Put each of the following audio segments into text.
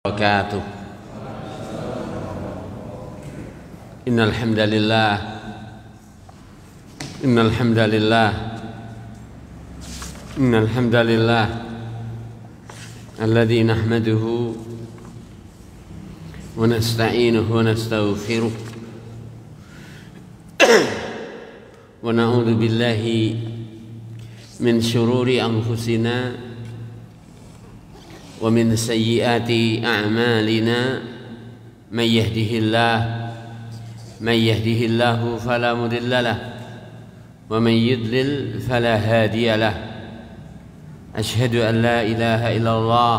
Wabarakatuh. Innal hamdalillah alladzi nahmaduhu wa nasta'inuhu wa nastaghfiruh wa na'udzu billahi min syururi anfusina wa min sayyiati a'malina man yahdihillahu fala mudilla lahu wa man yudlil fala hadiya lahu. Asyhadu an la ilaha illallah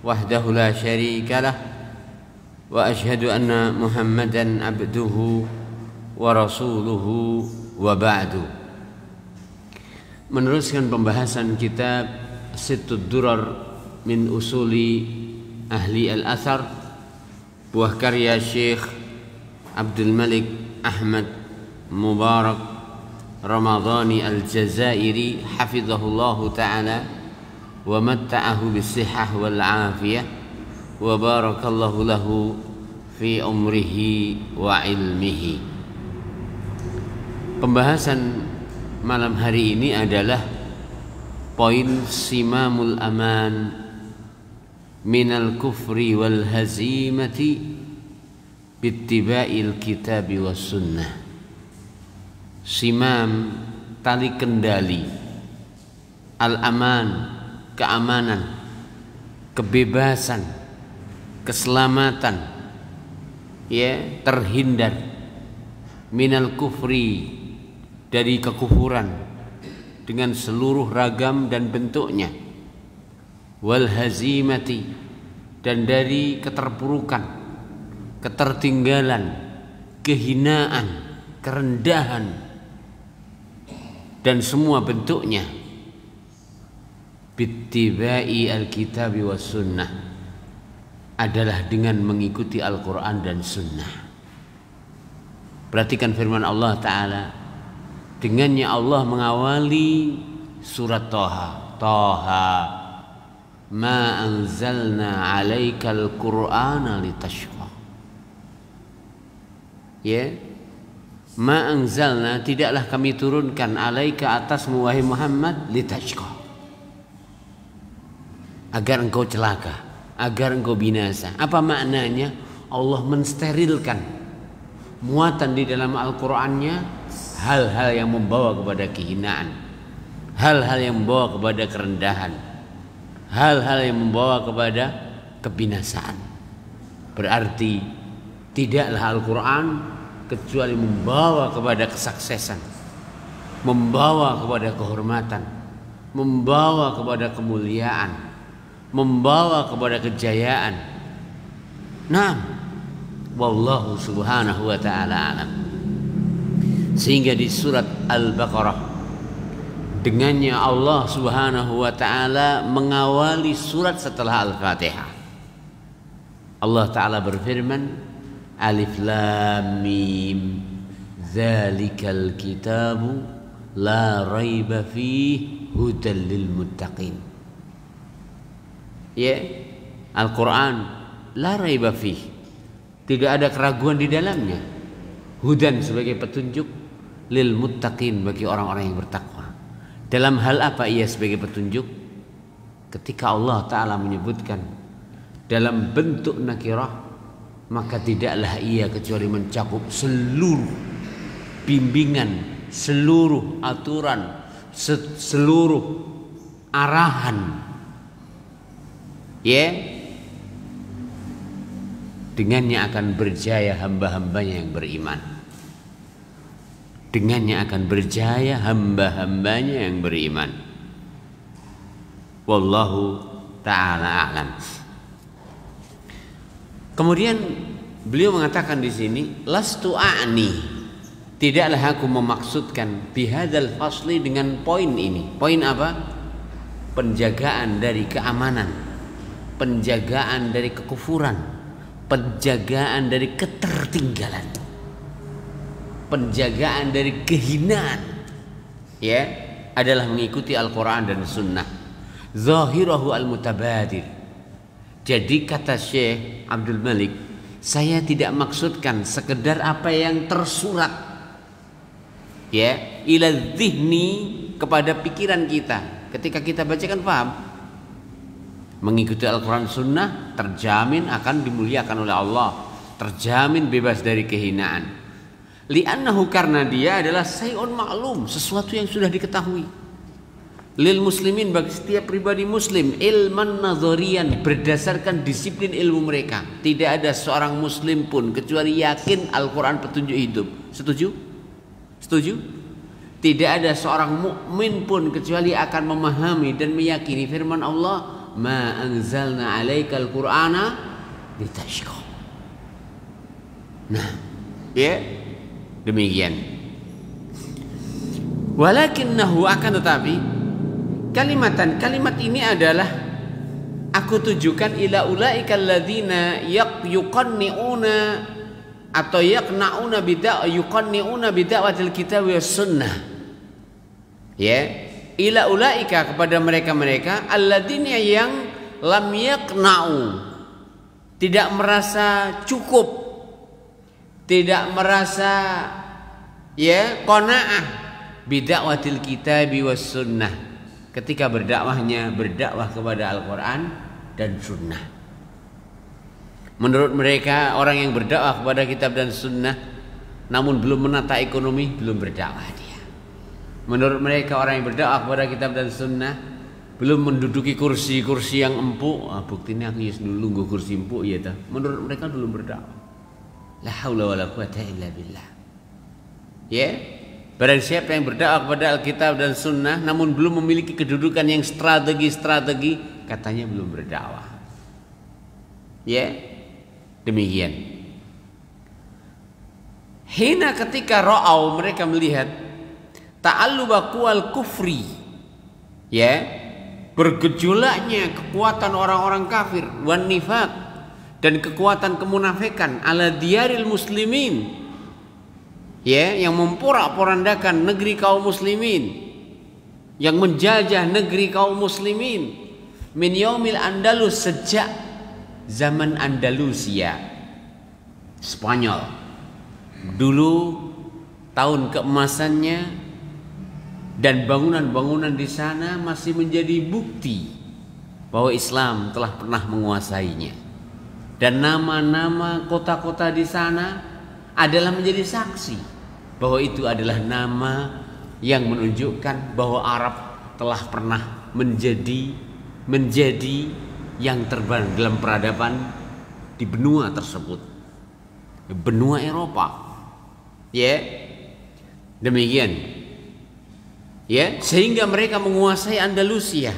wahdahu la syarika lah wa asyhadu anna Muhammadan abduhu wa rasuluhu wa ba'du. Meneruskan pembahasan kitab Sittud Durar min usuli ahli al-athar, buah karya Syekh Abdul Malik Ahmad Mubarak Ramadhani al-Jazairi hafizahullahu ta'ala wa matta'ahu bisihah wal afiyah wa barakallahu lahu fi umrihi wa ilmihi. Pembahasan malam hari ini adalah poin simamul aman minal kufri wal hazimati bittiba'il kitabi was sunnah. Simam, tali kendali, al-aman, keamanan, kebebasan, keselamatan, ya, terhindar minal kufri, dari kekufuran dengan seluruh ragam dan bentuknya, wal hazimati, dan dari keterpurukan, ketertinggalan, kehinaan, kerendahan, dan semua bentuknya, bittibai al-kitabi was sunnah, adalah dengan mengikuti Al-Quran dan sunnah. Perhatikan firman Allah Ta'ala, dengannya Allah mengawali surat Toha, ma anzalna alaikal qur'ana litashqa. Ya, ma anzalna, tidaklah kami turunkan, alaika, atasmu wahai Muhammad, litashqa, agar engkau celaka, agar engkau binasa. Apa maknanya? Allah mensterilkan muatan di dalam Al-Qur'annya hal-hal yang membawa kepada kehinaan, hal-hal yang membawa kepada kerendahan, hal-hal yang membawa kepada kebinasaan. Berarti tidaklah Al-Quran kecuali membawa kepada kesuksesan, membawa kepada kehormatan, membawa kepada kemuliaan, membawa kepada kejayaan. Nah, wallahu subhanahu wa ta'ala alam. Sehingga di surat Al-Baqarah, dengannya Allah subhanahu wa ta'ala mengawali surat setelah Al-Fatihah. Allah ta'ala berfirman, Alif Lam Mim, Zalikal kitabu la raiba fih hudal lil muttaqin. Ya, Al-Quran la raiba fih, tidak ada keraguan di dalamnya. Hudan sebagai petunjuk, lil muttaqin, bagi orang-orang yang bertakwa. Dalam hal apa ia sebagai petunjuk? Ketika Allah Ta'ala menyebutkan dalam bentuk nakirah, maka tidaklah ia kecuali mencakup seluruh bimbingan, seluruh aturan, seluruh arahan. Ya, dengannya akan berjaya hamba-hambanya yang beriman. Dengannya akan berjaya hamba-hambanya yang beriman. Wallahu ta'ala a'lam. Kemudian beliau mengatakan di sini, lastu a'ni, tidaklah aku memaksudkan bihadzal fasli, dengan poin ini. Poin apa? Penjagaan dari keamanan, penjagaan dari kekufuran, penjagaan dari ketertinggalan, penjagaan dari kehinaan, ya, adalah mengikuti Al-Quran dan Sunnah. Zahirahu al-mutabadir, Jadi kata Syekh Abdul Malik, saya tidak maksudkan sekedar apa yang tersurat ya ila dhihni, kepada pikiran kita. Ketika kita baca kan paham. Mengikuti Al-Quran Sunnah terjamin akan dimuliakan oleh Allah, terjamin bebas dari kehinaan. Li'annahu, karena dia adalah sayun maklum, sesuatu yang sudah diketahui. Lil muslimin, bagi setiap pribadi muslim, ilman nadhariyan, berdasarkan disiplin ilmu mereka. Tidak ada seorang muslim pun kecuali yakin Al-Quran petunjuk hidup. Setuju? Setuju? Tidak ada seorang mukmin pun kecuali akan memahami dan meyakini firman Allah, ma anzalna alaikal qur'ana litashqa. Nah, ya demikian. Walakinnahu, akan tetapi, kalimat ini adalah aku tujukan ila ulaikal ladzina yuqanni'una atau yaqna'una yuqanni'una bida'watil kitab was sunnah. Ya, ila ulaika, kepada mereka-mereka alladzina yang lam yaqna'u, tidak merasa cukup, tidak merasa ya qanaah bida'watil kitab was sunnah, ketika berdakwah kepada Al-Quran dan sunnah. Menurut mereka, orang yang berdakwah kepada kitab dan sunnah namun belum menata ekonomi, belum berdakwah dia. Menurut mereka, orang yang berdakwah kepada kitab dan sunnah belum menduduki kursi-kursi yang empuk. Buktinya aku nunggu kursi empuk ya ta. Menurut mereka belum berdakwah. La haula wala quwata illa billah. Ya, barang siapa yang berdakwah kepada Alkitab dan sunnah namun belum memiliki kedudukan yang strategi, katanya belum berdakwah. Ya, demikian. Hina, ketika ra'au, mereka melihat ta'alluba kual kufri, ya, bergejolaknya kekuatan orang-orang kafir, wan nifaq, dan kekuatan kemunafikan, ala diyaril muslimin, ya, yang memporak-porandakan negeri kaum muslimin, yang menjajah negeri kaum muslimin, min yaumil Andalus, sejak zaman Andalusia, Spanyol. Dulu tahun keemasannya, dan bangunan-bangunan di sana masih menjadi bukti bahwa Islam telah pernah menguasainya. Dan nama-nama kota-kota di sana adalah menjadi saksi bahwa itu adalah nama yang menunjukkan bahwa Arab telah pernah menjadi yang terbaik dalam peradaban di benua tersebut, benua Eropa. Ya, demikian. Ya, sehingga mereka menguasai Andalusia,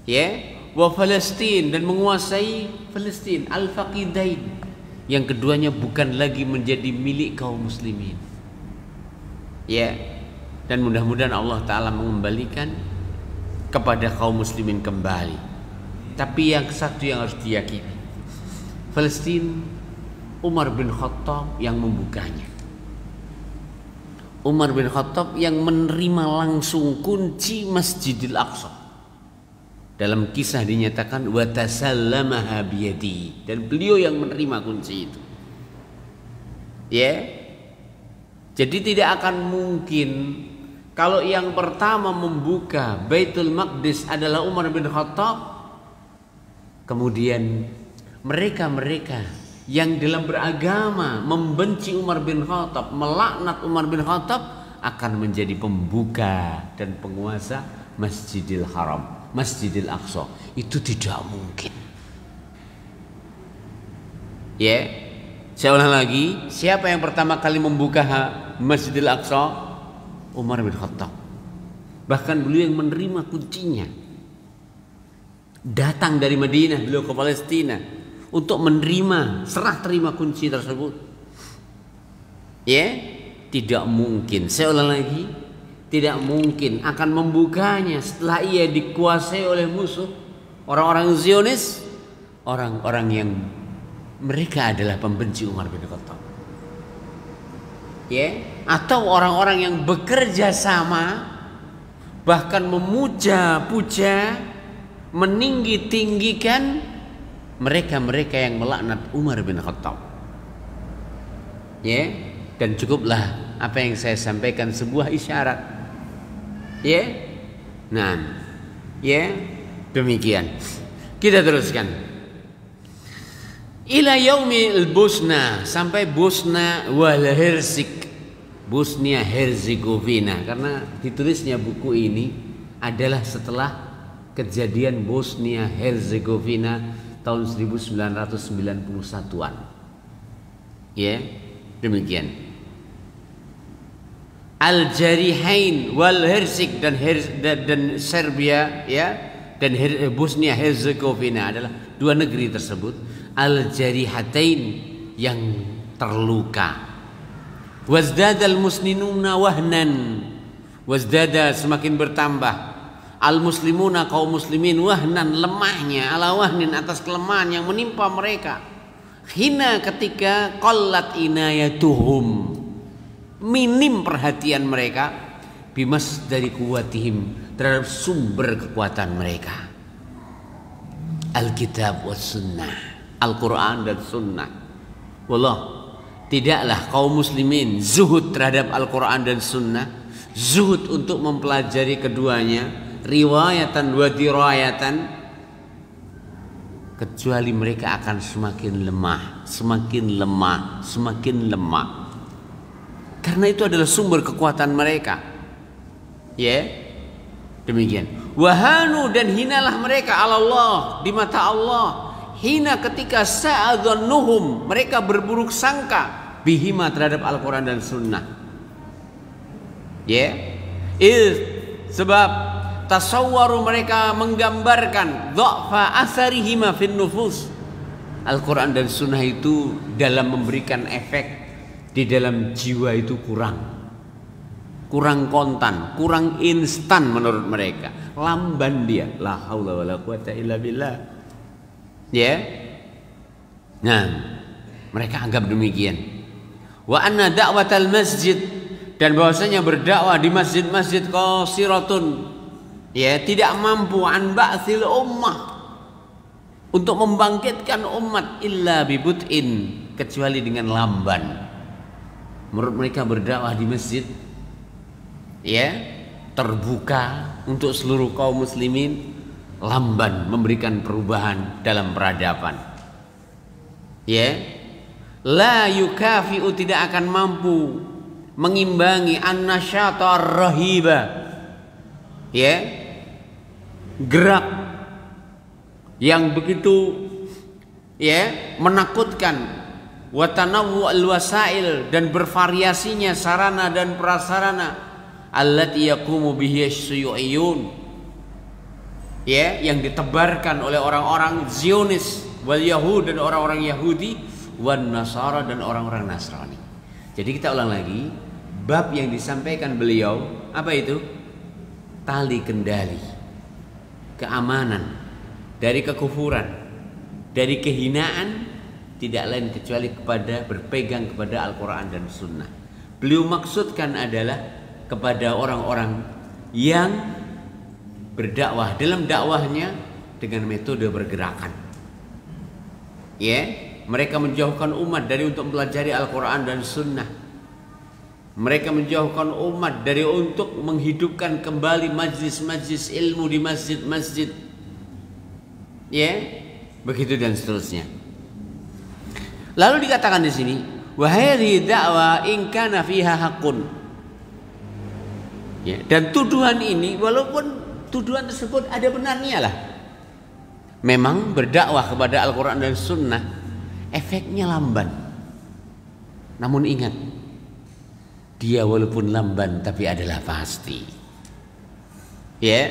ya, wa Palestina, dan menguasai Palestina, al-faqidain, yang keduanya bukan lagi menjadi milik kaum muslimin. Ya, dan mudah-mudahan Allah Ta'ala mengembalikan kepada kaum muslimin kembali. Tapi yang satu yang harus diyakini, Palestina, Umar bin Khattab yang membukanya. Umar bin Khattab yang menerima langsung kunci Masjidil Aqsa. Dalam kisah dinyatakan wa tasallamaha biyadi, dan beliau yang menerima kunci itu. Ya. Jadi tidak akan mungkin kalau yang pertama membuka Baitul Maqdis adalah Umar bin Khattab, kemudian mereka-mereka yang dalam beragama membenci Umar bin Khattab, melaknat Umar bin Khattab, akan menjadi pembuka dan penguasa Masjidil Haram, Masjidil Aqsa. Itu tidak mungkin. Ya, saya ulang lagi, siapa yang pertama kali membuka Masjidil Aqsa? Umar bin Khattab. Bahkan beliau yang menerima kuncinya. Datang dari Madinah beliau ke Palestina untuk menerima, serah terima kunci tersebut. Ya, tidak mungkin. Saya ulang lagi, tidak mungkin akan membukanya setelah ia dikuasai oleh musuh, orang-orang Zionis, orang-orang yang mereka adalah pembenci Umar bin Khattab. Ya, atau orang-orang yang bekerja sama, bahkan memuja-puja, meninggi-tinggikan mereka-mereka yang melaknat Umar bin Khattab. Ya, dan cukuplah apa yang saya sampaikan sebuah isyarat. Ya. Nah, ya, demikian. Kita teruskan. Ila yaumil Bosna, sampai Bosna wal Hersik, Bosnia Herzegovina, karena ditulisnya buku ini adalah setelah kejadian Bosnia Herzegovina tahun 1991-an. Ya, demikian. Al-Jarihain wal Hersik dan Serbia, ya, dan Bosnia Herzegovina adalah dua negeri tersebut. Al-Jarihatain yang terluka. Wazdadal muslimuna wahnan, wazdada semakin bertambah. Al-muslimuna kaum muslimin wahnan lemahnya, ala wahnin atas kelemahan yang menimpa mereka. Hina ketika qallat inayatuhum, minim perhatian mereka, bimas dari kuwatihim, terhadap sumber kekuatan mereka. Alkitab was sunnah, Al-Quran dan sunnah. Wallah, tidaklah kaum muslimin zuhud terhadap Al-Quran dan sunnah, zuhud untuk mempelajari keduanya, riwayatan wa dirayatan, kecuali mereka akan semakin lemah, semakin lemah, semakin lemah. Karena itu adalah sumber kekuatan mereka. Ya, demikian. Wahanu, dan hinalah mereka ala Allah, di mata Allah. Hina ketika sa'adhannuhum, mereka berburuk sangka bihima terhadap Al-Quran dan sunnah. Ya, sebab tasawwaru, mereka menggambarkan dha'fa asarihima fin nufus. Al-Quran dan sunnah itu dalam memberikan efek di dalam jiwa itu kurang kontan, kurang instan menurut mereka, lamban dia. La haula wala quwata illa billah. Ya, nah, mereka anggap demikian. Wa anna da'watal masjid, dan bahwasanya berdakwah di masjid-masjid qasiratun, ya, tidak mampu an ba'thil ummah, untuk membangkitkan umat, illa bibut'in, kecuali dengan lamban. Menurut mereka berdakwah di masjid, ya, terbuka untuk seluruh kaum muslimin, lamban memberikan perubahan dalam peradaban. Ya, la yukafi'u, tidak akan mampu mengimbangi an-nasyata ar-rahiba, ya, gerak yang begitu, ya, menakutkan, wa tanawwu al-wasail, dan bervariasinya sarana dan prasarana, allati yaqumu bihi asy-syuyu'iyun, ya, yang ditebarkan oleh orang-orang Zionis wal Yahud, dan orang-orang Yahudi, wan Nasara, dan orang-orang Nasrani. Jadi kita ulang lagi, bab yang disampaikan beliau apa itu? Tali kendali, keamanan dari kekufuran, dari kehinaan, tidak lain kecuali kepada berpegang kepada Al-Quran dan Sunnah. Beliau maksudkan adalah kepada orang-orang yang berdakwah dalam dakwahnya dengan metode bergerakan. Ya, mereka menjauhkan umat dari untuk mempelajari Al-Quran dan Sunnah. Mereka menjauhkan umat dari untuk menghidupkan kembali majlis-majlis ilmu di masjid-masjid. Ya, begitu dan seterusnya. Lalu dikatakan di sini, wa hadhihi da'wa in kana fiha haqqun. Ya, dan tuduhan ini, walaupun tuduhan tersebut ada benarnya lah. Memang berdakwah kepada Al-Quran dan Sunnah efeknya lamban. Namun ingat, dia walaupun lamban tapi adalah pasti. Ya,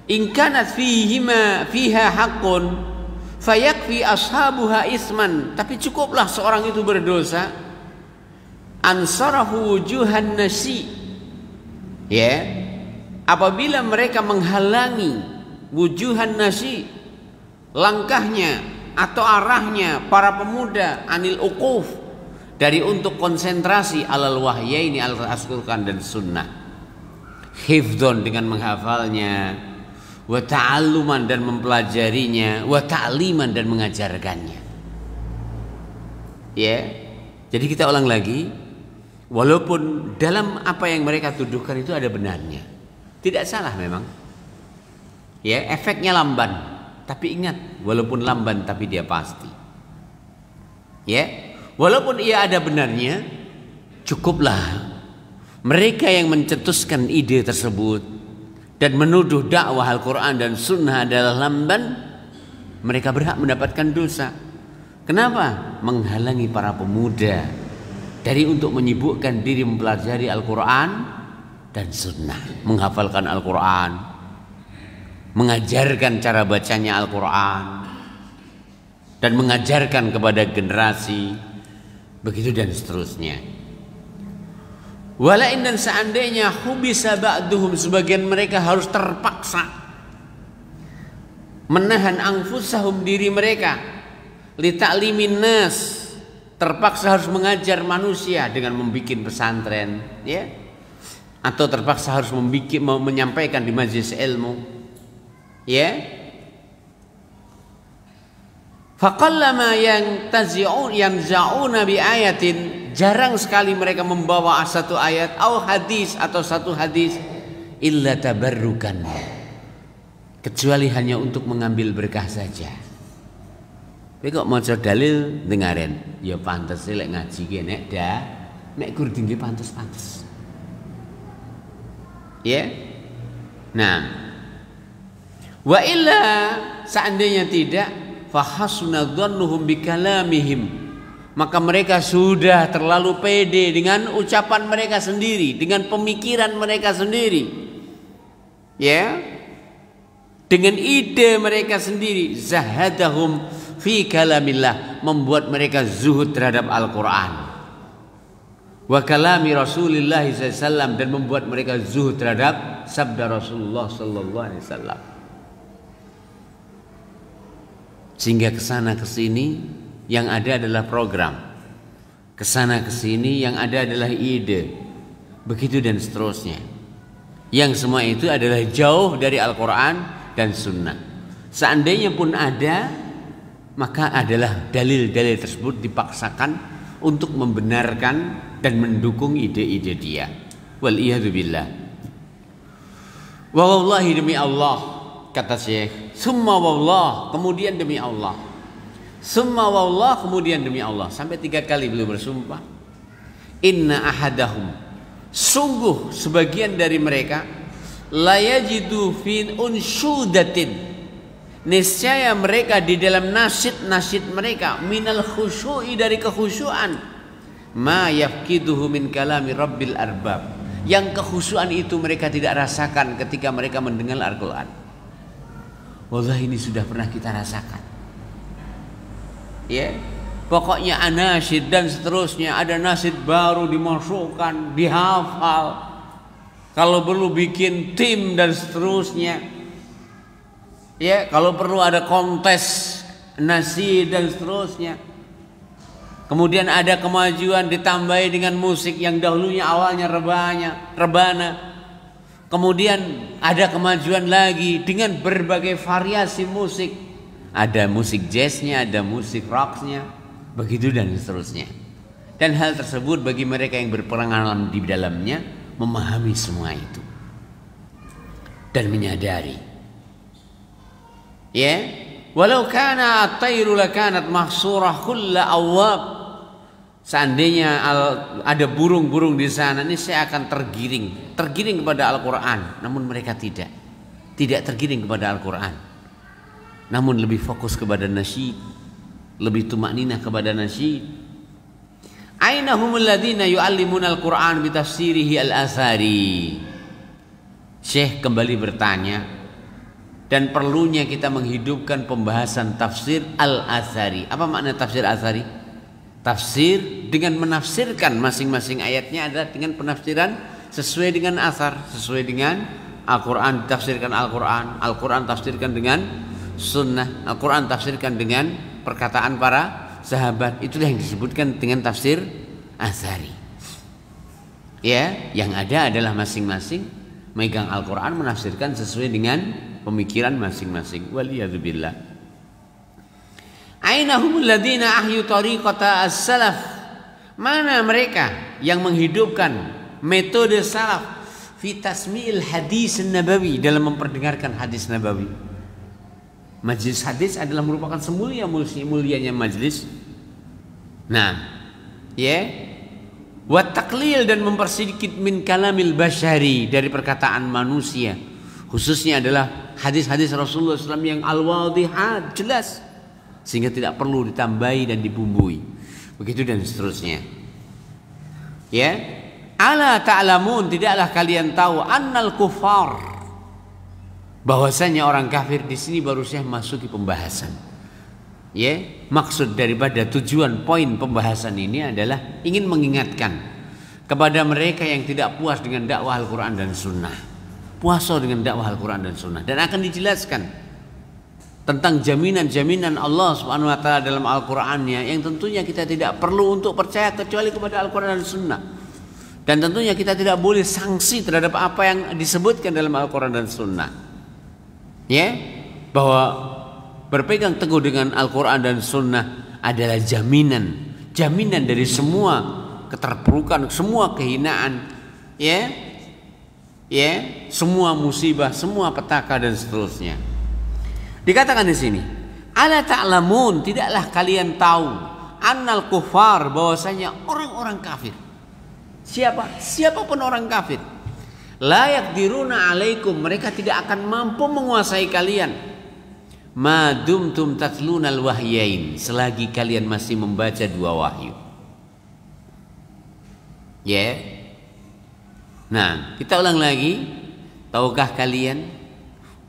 in kanat fiha haqqun fayakfi ashabuha isman, tapi cukuplah seorang itu berdosa, ansarahu wujuhan nasi, ya, apabila mereka menghalangi wujuhan nasi, langkahnya atau arahnya para pemuda, anil uquf, dari untuk konsentrasi alal wahyaini, Al-Quran dan Sunnah, hifdzon, dengan menghafalnya, wa ta'alluman dan mempelajarinya, wa ta'liman dan mengajarkannya. Ya. Jadi kita ulang lagi, walaupun dalam apa yang mereka tuduhkan itu ada benarnya. Tidak salah memang. Ya, efeknya lamban. Tapi ingat, walaupun lamban tapi dia pasti. Ya, walaupun ia ada benarnya, cukuplah mereka yang mencetuskan ide tersebut dan menuduh dakwah Al-Quran dan Sunnah adalah lamban, mereka berhak mendapatkan dosa. Kenapa? Menghalangi para pemuda dari untuk menyibukkan diri mempelajari Al-Quran dan Sunnah, menghafalkan Al-Quran, mengajarkan cara bacanya Al-Quran, dan mengajarkan kepada generasi, begitu dan seterusnya. Walain dan seandainya hubisa ba'duhum, sebagian mereka harus terpaksa menahan anfusahum, diri mereka, li ta'limin nas, terpaksa harus mengajar manusia dengan membuat pesantren, ya, atau terpaksa harus menyampaikan di majelis ilmu, ya. Faqallama yanza'una bi ayatin, jarang sekali mereka membawa satu ayat atau satu hadis illa tabarrukan, kecuali hanya untuk mengambil berkah saja. Kowe kok maca dalil dengaren, ya pantes lek ngaji ki nek gur tinggi pantes-pantes. Ya. Nah, wa illa, seandainya tidak, fahasuna dhannuhum bikalamihim, maka mereka sudah terlalu pede dengan ucapan mereka sendiri, dengan pemikiran mereka sendiri, ya, dengan ide mereka sendiri. Zahadahum fi kalamillah, membuat mereka zuhud terhadap Al-Quran, wa kalami Rasulullah SAW, dan membuat mereka zuhud terhadap sabda Rasulullah SAW. Sehingga kesana kesini yang ada adalah program, kesana kesini yang ada adalah ide, begitu dan seterusnya. Yang semua itu adalah jauh dari Al-Quran dan Sunnah. Seandainya pun ada, maka adalah dalil-dalil tersebut dipaksakan untuk membenarkan dan mendukung ide-ide dia. Wal iyadu billah. Wa wallahi, demi Allah, kata Syekh, summa wallah, kemudian demi Allah, summa wallah, kemudian demi Allah, sampai 3 kali beliau bersumpah. Inna ahadahum, sungguh sebagian dari mereka, la yajidu fi unshudatin, niscaya mereka di dalam nasyid mereka, minal khusyu'i, dari kekhusyuan, ma yafkiduhu min kalami rabbil arbab, yang kekhusyuan itu mereka tidak rasakan ketika mereka mendengar Al-Quran. Wallahi ini sudah pernah kita rasakan, ya. Pokoknya anasyid dan seterusnya, ada nasyid baru dimasukkan, dihafal, kalau perlu bikin tim dan seterusnya. Ya, kalau perlu ada kontes nasyid dan seterusnya. Kemudian ada kemajuan ditambahi dengan musik yang dahulunya awalnya rebana. Kemudian ada kemajuan lagi dengan berbagai variasi musik. Ada musik jazznya, ada musik rocknya, begitu dan seterusnya. Dan hal tersebut bagi mereka yang berpengalaman di dalamnya memahami semua itu dan menyadari. Ya, walau kana at-tayru lakanat mahsurah kulla awwab, seandainya ada burung-burung di sana, ini saya akan tergiring kepada Al-Quran, namun mereka tidak tergiring kepada Al-Quran, namun lebih fokus kepada nasyid, lebih tumakninah kepada nasyid. Aina humul ladzina yu'allimuna al-Quran bi tafsirihi al-athari. Syekh kembali bertanya, dan perlunya kita menghidupkan pembahasan tafsir al-athari. Apa makna tafsir al-athari? Tafsir dengan menafsirkan masing-masing ayatnya adalah dengan penafsiran sesuai dengan athar, sesuai dengan Al-Quran, tafsirkan Al-Quran, Al-Quran tafsirkan dengan sunnah, Al-Quran tafsirkan dengan perkataan para sahabat. Itulah yang disebutkan dengan tafsir athari. Ya, yang ada adalah masing-masing megang Al-Quran menafsirkan sesuai dengan pemikiran masing-masing. Waliyadzubillah. Ainahumul ladzina ahyu tariqata as-salaf. Mana mereka yang menghidupkan metode salaf fi tasmi'il hadis nabawi, dalam memperdengarkan hadis nabawi. Majlis hadis adalah merupakan semulia-mulianya majlis. Nah, wa taqlil, dan mempersedikit min kalamil basyari, dari perkataan manusia. Khususnya adalah hadis-hadis Rasulullah SAW yang al-wadihat, jelas, sehingga tidak perlu ditambahi dan dibumbui. Begitu dan seterusnya. Ala ta'lamun, tidaklah kalian tahu annal kufar, bahwasanya orang kafir. Di sini baru saya masuki pembahasan. Maksud daripada tujuan poin pembahasan ini adalah ingin mengingatkan kepada mereka yang tidak puas dengan dakwah Al-Quran dan Sunnah, puasa dengan dakwah Al-Quran dan Sunnah, dan akan dijelaskan tentang jaminan-jaminan Allah Subhanahu wa taala dalam Al-Qur'annya, yang tentunya kita tidak perlu untuk percaya kecuali kepada Al-Quran dan Sunnah. Dan tentunya kita tidak boleh sanksi terhadap apa yang disebutkan dalam Al-Quran dan Sunnah. Bahwa berpegang teguh dengan Al-Quran dan Sunnah adalah jaminan dari semua keterpurukan, semua kehinaan, semua musibah, semua petaka dan seterusnya. Dikatakan di sini, ala ta'lamun, tidaklah kalian tahu, annal kufar, bahwasanya orang-orang kafir, siapapun orang kafir, la yaqdiruna alaikum, mereka tidak akan mampu menguasai kalian, ma dumtum tatlunal wahyain, selagi kalian masih membaca dua wahyu. Nah, kita ulang lagi. Tahukah kalian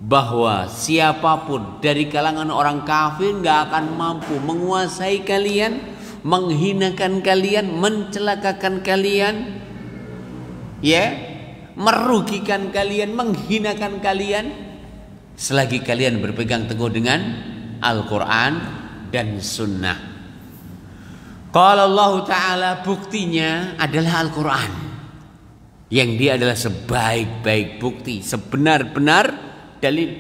bahwa siapapun dari kalangan orang kafir gak akan mampu menguasai kalian, menghinakan kalian, mencelakakan kalian, merugikan kalian, menghinakan kalian, selagi kalian berpegang teguh dengan Al-Quran dan Sunnah. Qala Allah Ta'ala, buktinya adalah Al-Quran, yang dia adalah sebaik-baik bukti, sebenar-benar dalil.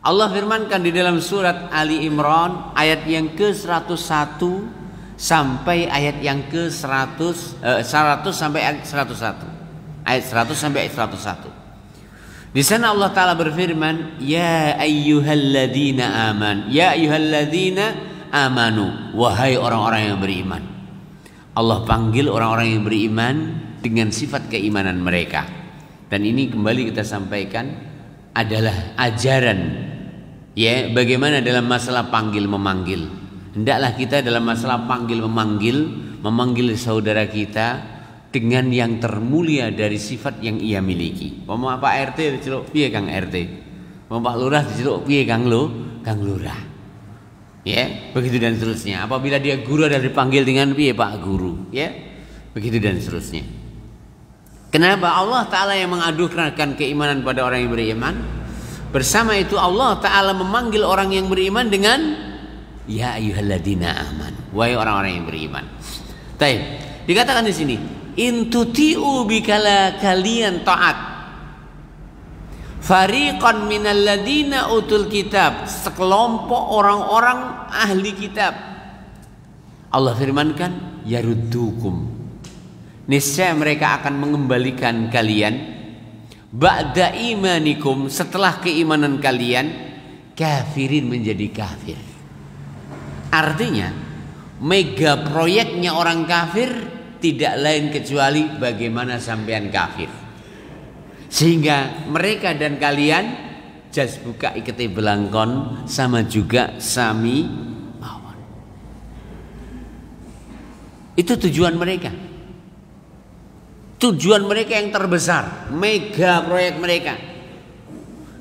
Allah firmankan di dalam surat Ali Imran ayat yang ke-101 sampai ayat yang ke-100 sampai ayat 101. Ayat 100 sampai ayat 101. Di sana Allah Taala berfirman, ya ayyuhalladzina amanu, wahai orang-orang yang beriman. Allah panggil orang-orang yang beriman dengan sifat keimanan mereka. Dan ini kembali kita sampaikan adalah ajaran, bagaimana dalam masalah panggil memanggil. Hendaklah kita dalam masalah panggil memanggil saudara kita dengan yang termulia dari sifat yang ia miliki. Pak RT diceluk piye Kang RT, Pak Lurah diceluk piye Kang Lurah, begitu dan seterusnya. Apabila dia guru adalah dipanggil dengan piye Pak Guru, begitu dan seterusnya. Kenapa? Allah Ta'ala yang mengadukan keimanan pada orang yang beriman. Bersama itu Allah Ta'ala memanggil orang yang beriman dengan ya ayyuhalladzina aman, wahai orang-orang yang beriman. Baik, dikatakan di sini, in tuti'u bikala, kalian taat fariqan minal ladzina utul kitab, sekelompok orang-orang ahli kitab. Allah firmankan, yaruddukum, niscaya mereka akan mengembalikan kalian, ba'da imanikum, setelah keimanan kalian, kafirin, menjadi kafir. Artinya mega proyeknya orang kafir tidak lain kecuali bagaimana sampean kafir, sehingga mereka dan kalian jas buka iketi belangkon, sama juga sami mawon. Itu tujuan mereka. Tujuan mereka yang terbesar, mega proyek mereka.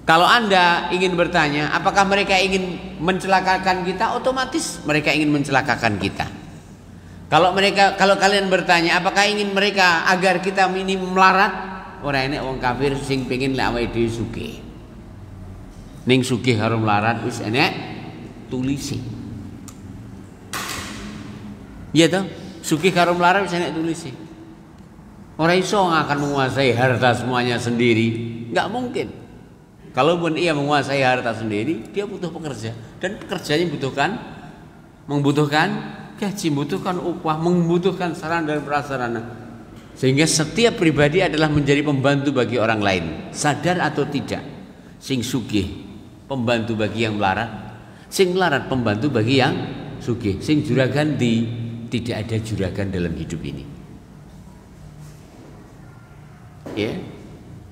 Kalau Anda ingin bertanya, apakah mereka ingin mencelakakan kita? Otomatis mereka ingin mencelakakan kita. Kalau kalian bertanya, apakah ingin mereka agar kita ini melarat? Ora enek wong kafir sing pengin lek awake dhewe sugih. Ning sugih karo melarat wis enek tulisi. Iya toh? Sugih karo melarat wis enek tulisi. Orang iso akan menguasai harta semuanya sendiri, nggak mungkin. Kalaupun ia menguasai harta sendiri, dia butuh pekerja, dan pekerjanya membutuhkan gaji, membutuhkan upah, membutuhkan sarana dan prasarana. Sehingga setiap pribadi adalah menjadi pembantu bagi orang lain, sadar atau tidak. Sing sugih pembantu bagi yang melarat, sing melarat pembantu bagi yang sugih, sing juragan tidak ada juragan dalam hidup ini. Ya,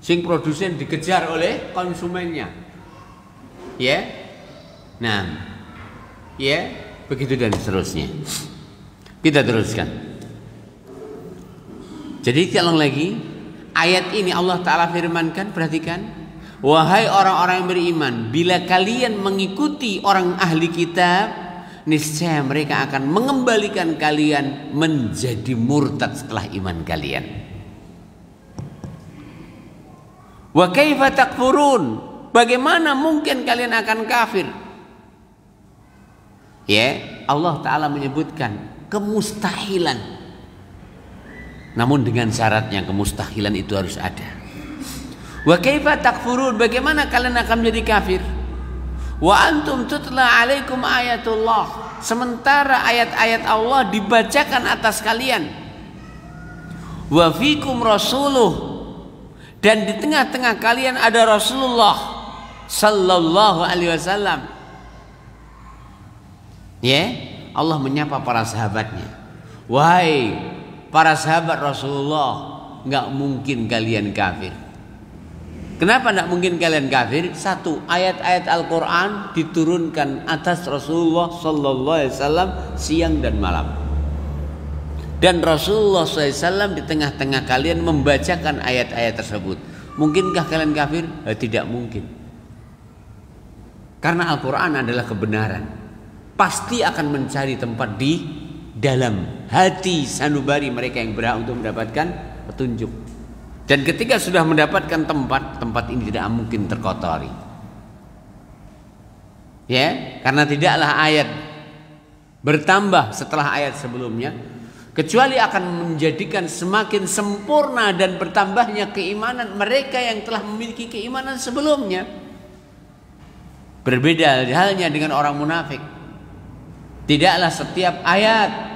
sing produsen dikejar oleh konsumennya. Ya, nah, ya, begitu dan seterusnya. Kita teruskan. Jadi ulang lagi, ayat ini Allah Ta'ala firmankan, perhatikan, wahai orang-orang yang beriman, bila kalian mengikuti orang ahli kitab, niscaya mereka akan mengembalikan kalian menjadi murtad setelah iman kalian. Wa kaifa takfurun, bagaimana mungkin kalian akan kafir? Ya, Allah Ta'ala menyebutkan kemustahilan. Namun dengan syaratnya, kemustahilan itu harus ada. Wa kaifa takfurun, bagaimana kalian akan menjadi kafir? Wa antum tutla alaikum ayatullah, sementara ayat-ayat Allah dibacakan atas kalian. Wa fikum rasuluh, dan di tengah-tengah kalian ada Rasulullah sallallahu alaihi wasallam. Ya, Allah menyapa para sahabatnya. Wahai para sahabat Rasulullah, nggak mungkin kalian kafir. Kenapa nggak mungkin kalian kafir? Satu, ayat-ayat Al-Quran diturunkan atas Rasulullah Sallallahu Alaihi Wasallam siang dan malam. Dan Rasulullah SAW di tengah-tengah kalian membacakan ayat-ayat tersebut. Mungkinkah kalian kafir? Tidak mungkin. Karena Al-Quran adalah kebenaran. Pasti akan mencari tempat di dalam hati sanubari mereka yang berhak untuk mendapatkan petunjuk. Dan ketika sudah mendapatkan tempat ini tidak mungkin terkotori. Ya, karena tidaklah ayat bertambah setelah ayat sebelumnya, kecuali akan menjadikan semakin sempurna dan bertambahnya keimanan mereka yang telah memiliki keimanan sebelumnya. Berbeda halnya dengan orang munafik. Tidaklah setiap ayat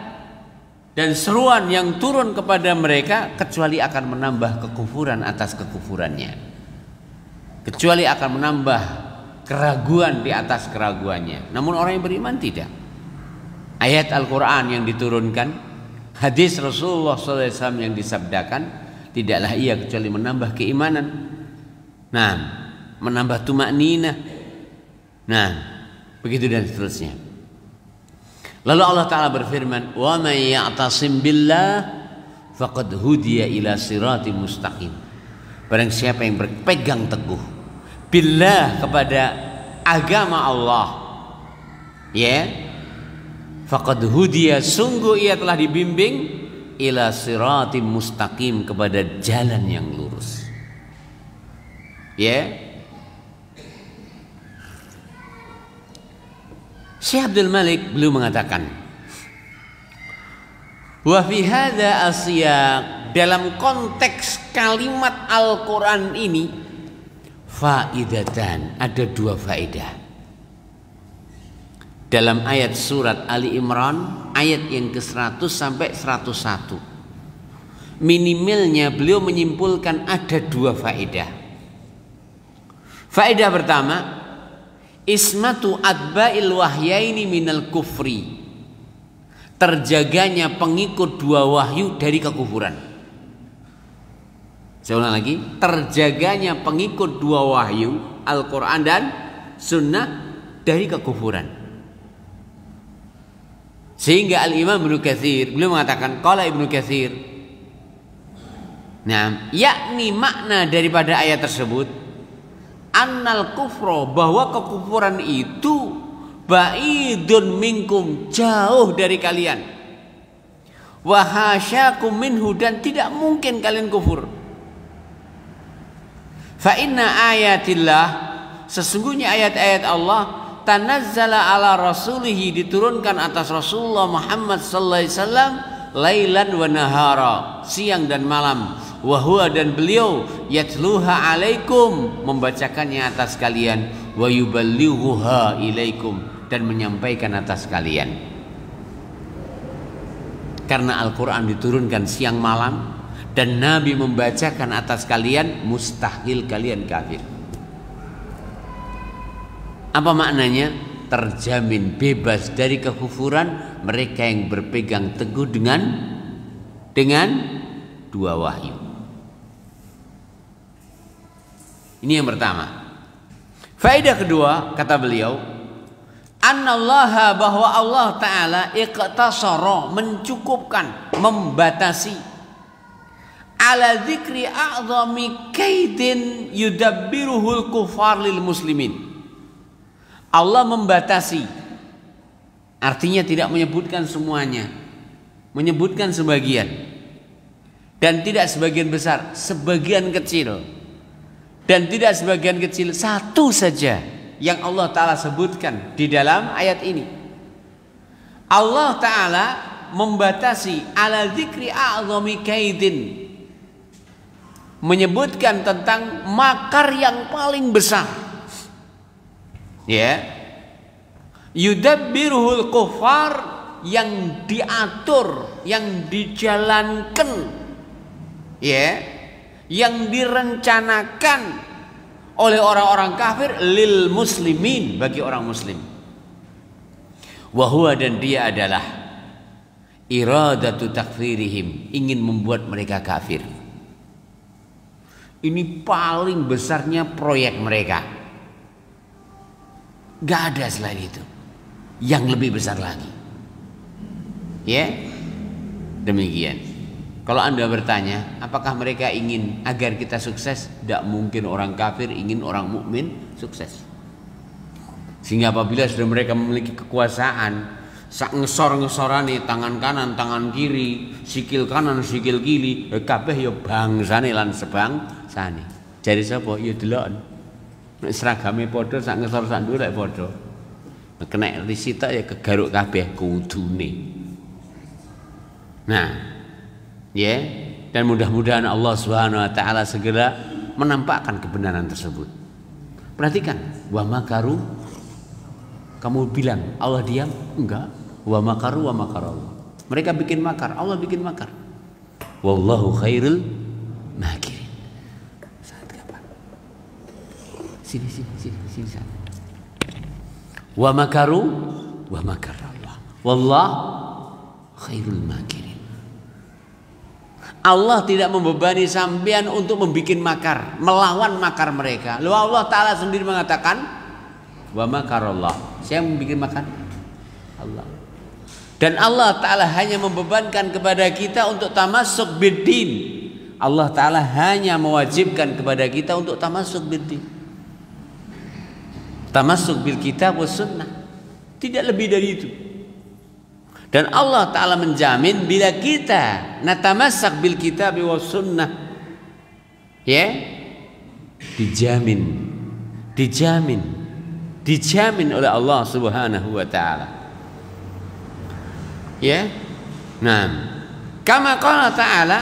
dan seruan yang turun kepada mereka kecuali akan menambah kekufuran atas kekufurannya, kecuali akan menambah keraguan di atas keraguannya. Namun orang yang beriman tidak. Ayat Al-Quran yang diturunkan, hadis Rasulullah SAW yang disabdakan, tidaklah ia kecuali menambah keimanan, nah, menambah tumakninah, nah, begitu dan seterusnya. Lalu Allah Ta'ala berfirman, wa may ya'tasim billah faqad hudiya ila siratim mustaqim. Barang siapa yang berpegang teguh billah, kepada agama Allah, ya, faqad hudiya, sungguh ia telah dibimbing ila siratim mustaqim, kepada jalan yang lurus. Ya, Syekh Abdul Malik beliau mengatakan, wa fi hadza asyaq, dalam konteks kalimat Al-Quran ini, faidatan, ada dua faedah. Dalam ayat surat Ali Imran ayat yang ke-100 sampai 101, minimalnya beliau menyimpulkan ada dua faedah. Faedah pertama, ismatu atba'il wahyaini minal kufri, terjaganya pengikut dua wahyu dari kekufuran. Saya ulang lagi, terjaganya pengikut dua wahyu, Al-Quran dan Sunnah, dari kekufuran. Sehingga Al-Imam Ibnu Katsir beliau mengatakan, qala Ibnu Katsir, nah, yakni makna daripada ayat tersebut, annal kufro, bahwa kekufuran itu ba'idun minkum, jauh dari kalian, wa hasyakum minhu, dan tidak mungkin kalian kufur. Fa inna ayatillah, sesungguhnya ayat-ayat Allah, tanazzala ala rasulihi, diturunkan atas Rasulullah Muhammad sallallahu alaihi wasallam, lailan wa nahara, siang dan malam, wa huwa dan beliau yatluha alaikum membacakannya atas kalian, wa yuballighuha ilaikum dan menyampaikan atas kalian. Karena Al-Quran diturunkan siang malam dan Nabi membacakan atas kalian, mustahil kalian kafir. Apa maknanya? Terjamin bebas dari kekufuran mereka yang berpegang teguh dengan dua wahyu. Ini yang pertama. Faedah kedua, kata beliau, annallaha, bahwa Allah Ta'ala iqtasara, mencukupkan, membatasi, ala dzikri a'zami kaidin yudabbiruhul kufar lil muslimin. Allah membatasi, artinya tidak menyebutkan semuanya, menyebutkan sebagian, dan tidak sebagian besar, sebagian kecil, dan tidak sebagian kecil, satu saja yang Allah Ta'ala sebutkan di dalam ayat ini. Allah Ta'ala membatasi ala dzikri a'zami kaidin, menyebutkan tentang makar yang paling besar, ya, yudabbiruhul kufar, yang diatur, yang dijalankan, ya, yang direncanakan oleh orang-orang kafir, lil muslimin, bagi orang muslim. Wa huwa, dan dia adalah iradatu takfirihim, ingin membuat mereka kafir. Ini paling besarnya proyek mereka. Gak ada selain itu yang lebih besar lagi. Ya, demikian. Kalau Anda bertanya, apakah mereka ingin agar kita sukses? Tidak mungkin orang kafir ingin orang mukmin sukses. Sehingga apabila sudah mereka memiliki kekuasaan, sak ngesor-ngesorane tangan kanan, tangan kiri, sikil kanan, sikil kiri, kabeh ya bangsane lan sebangsane. Jare sapa? Ya delok. Nek seragame padha, sak ngesor sak ndur lek padha. Nek kena disita ya kegaruk kabeh kudune. Nah, ya, dan mudah-mudahan Allah Subhanahu wa taala segera menampakkan kebenaran tersebut. Perhatikan, wa makaru, kamu bilang Allah diam? Enggak. Wa makaru wa makarallah. Mereka bikin makar, Allah bikin makar. Wallahu khairul makirin. Sini sana. Wa makaru wa makarallah. Wallah khairul makirin. Allah tidak membebani sampean untuk membuat makar, melawan makar mereka. Lalu Allah Ta'ala sendiri mengatakan, wa makarallah. Siapa yang membuat makar? Allah. Dan Allah Ta'ala hanya membebankan kepada kita untuk tamassuk biddin. Allah Ta'ala hanya mewajibkan kepada kita untuk tamassuk biddin, tamassuk bil kitab was sunnah, tidak lebih dari itu. Dan Allah Ta'ala menjamin bila kita natamassak bil kitab was sunnah, ya, dijamin oleh Allah Subhanahu wa taala. Ya. Nah, kama qala ta'ala,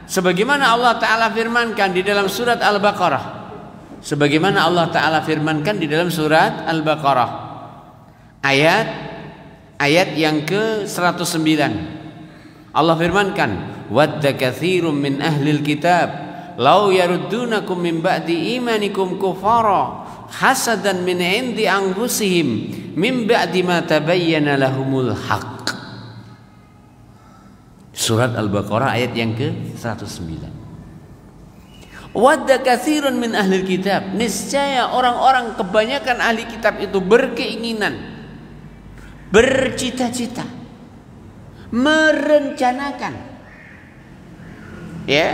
sebagaimana Allah Ta'ala firmankan di dalam surat Al-Baqarah. Sebagaimana Allah Ta'ala firmankan di dalam surat Al-Baqarah ayat yang ke-109. Allah firmankan, wadda katsirum min ahlil kitab law yaruddunakum min ba'di imanikum kufara hasadan min 'indi anfusihim min ba'di ma tabayyana lahumul haqq. Surat Al-Baqarah ayat yang ke-109. Wadda katsirun min ahli kitab, niscaya orang-orang kebanyakan ahli kitab itu berkeinginan, bercita-cita, merencanakan, ya,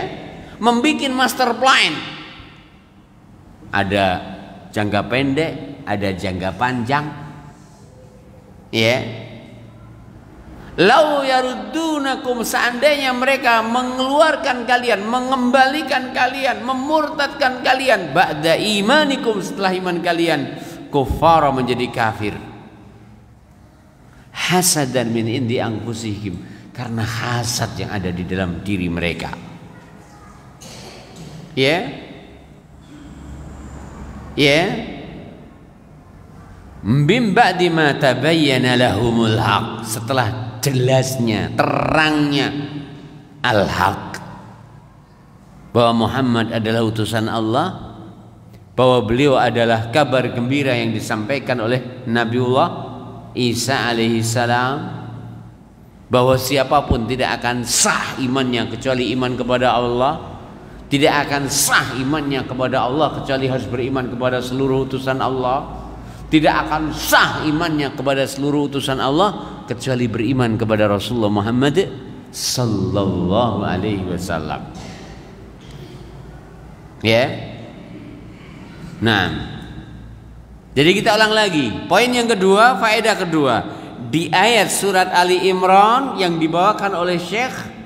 membikin master plan. Ada jangka pendek, ada jangka panjang, ya. Lau yaruddunakum, seandainya mereka mengeluarkan kalian, mengembalikan kalian, memurtadkan kalian, ba'da imanikum, setelah iman kalian, kufara, menjadi kafir, hasadan min indi anfusihim, karena hasad yang ada di dalam diri mereka. Ya. Ya. Min ba'di ma tabayyana lahumul haq, setelah jelasnya, terangnya al-haq, bahwa Muhammad adalah utusan Allah, bahwa beliau adalah kabar gembira yang disampaikan oleh Nabiullah Isa alaihi salam, bahwa siapapun tidak akan sah imannya kecuali iman kepada Allah, tidak akan sah imannya kepada Allah kecuali harus beriman kepada seluruh utusan Allah, tidak akan sah imannya kepada seluruh utusan Allah kecuali beriman kepada Rasulullah Muhammad sallallahu alaihi wasallam. Ya. Nah, jadi kita ulang lagi. Poin yang kedua, faedah kedua, di ayat surat Ali Imran yang dibawakan oleh Syekh,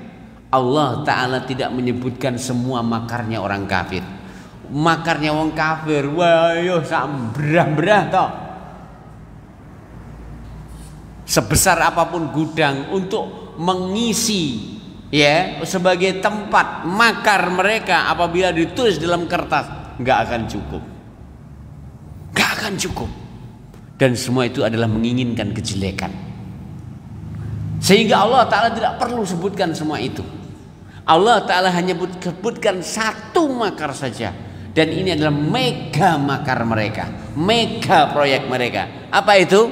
Allah Ta'ala tidak menyebutkan semua makarnya orang kafir. Makarnya orang kafir, wah yo sak berah-berah toh. Sebesar apapun gudang untuk mengisi, ya, sebagai tempat makar mereka, apabila ditulis dalam kertas, nggak akan cukup. Nggak akan cukup. Dan semua itu adalah menginginkan kejelekan. Sehingga Allah Ta'ala tidak perlu sebutkan semua itu. Allah Ta'ala hanya sebutkan satu makar saja. Dan ini adalah mega makar mereka, mega proyek mereka. Apa itu?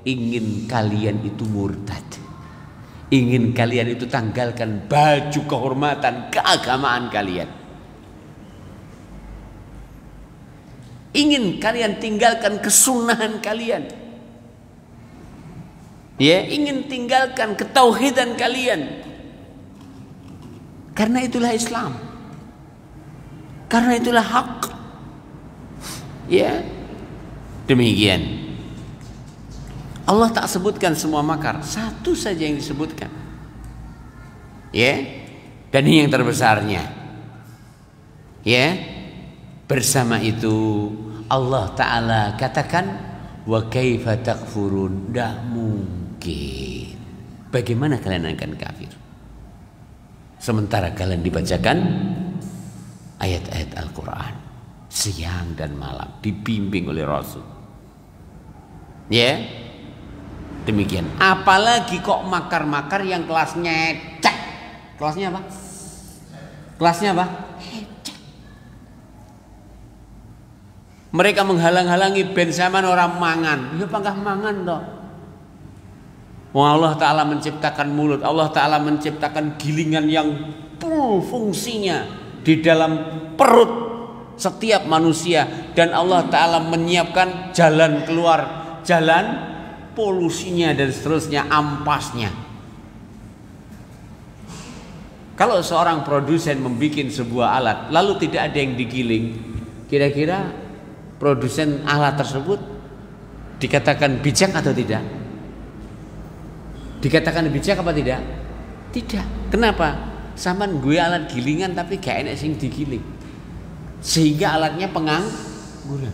Ingin kalian itu murtad, ingin kalian itu tanggalkan baju kehormatan keagamaan kalian, ingin kalian tinggalkan kesunahan kalian, ya, ingin tinggalkan ketauhidan kalian. Karena itulah Islam, karena itulah hak. Ya, demikian. Allah tak sebutkan semua makar, satu saja yang disebutkan. Ya, dan ini yang terbesarnya. Ya, bersama itu Allah Ta'ala katakan, wa kaifa takfurun, dah mungkin. Bagaimana kalian akan kafir sementara kalian dibacakan ayat-ayat Al-Quran siang dan malam, dibimbing oleh Rasul. Ya, demikian. Apalagi kok makar-makar yang kelasnya cek. Kelasnya apa? Kelasnya apa? Mereka menghalang-halangi ben zaman orang mangan. Ya pangkah mangan toh. Allah Ta'ala menciptakan mulut, Allah Ta'ala menciptakan gilingan yang fungsinya di dalam perut setiap manusia, dan Allah Ta'ala menyiapkan jalan keluar, jalan polusinya dan seterusnya, ampasnya. Kalau seorang produsen membuat sebuah alat lalu tidak ada yang digiling, kira-kira produsen alat tersebut dikatakan bijak atau tidak? Dikatakan bijak apa tidak? Tidak. Kenapa? Saman gue alat gilingan tapi gak enak sing digiling, sehingga alatnya pengangguran.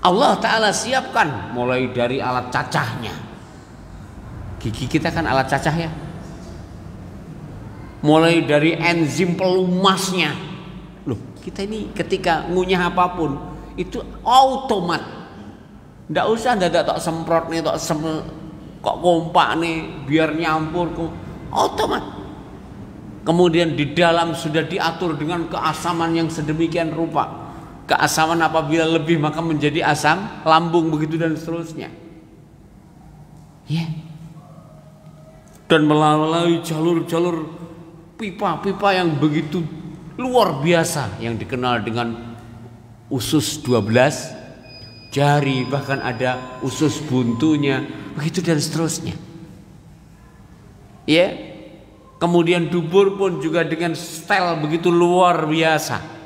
Allah Ta'ala siapkan mulai dari alat cacahnya. Gigi kita kan alat cacah ya. Mulai dari enzim pelumasnya. Loh, kita ini ketika ngunyah apapun itu otomat. Nggak usah dadak tok semprot nih, tok kok kompak nih biar nyampur kok, otomat. Kemudian di dalam sudah diatur dengan keasaman yang sedemikian rupa. Keasaman apabila lebih maka menjadi asam lambung, begitu dan seterusnya. Ya. Dan melalui jalur-jalur pipa-pipa yang begitu luar biasa yang dikenal dengan usus 12 jari, bahkan ada usus buntunya, begitu dan seterusnya. Ya. Kemudian dubur pun juga dengan stel begitu luar biasa.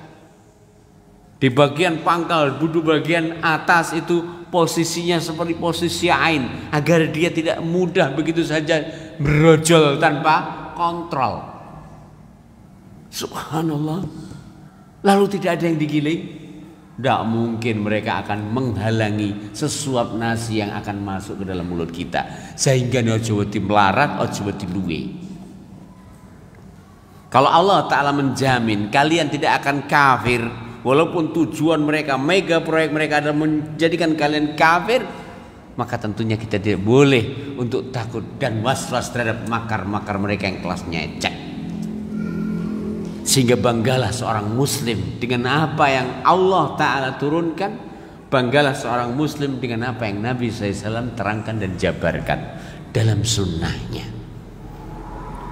Di bagian pangkal, duduk bagian atas itu posisinya seperti posisi ain, agar dia tidak mudah begitu saja berojol tanpa kontrol. Subhanallah. Lalu tidak ada yang digiling. Tidak mungkin mereka akan menghalangi sesuap nasi yang akan masuk ke dalam mulut kita, sehingga ojo wedi melarat, ojo wedi luwe. Kalau Allah Ta'ala menjamin kalian tidak akan kafir, walaupun tujuan mereka, mega proyek mereka adalah menjadikan kalian kafir, maka tentunya kita tidak boleh untuk takut dan was-was terhadap makar-makar mereka yang kelasnya ecek. Sehingga banggalah seorang muslim dengan apa yang Allah Ta'ala turunkan, banggalah seorang muslim dengan apa yang Nabi SAW terangkan dan jabarkan dalam sunnahnya.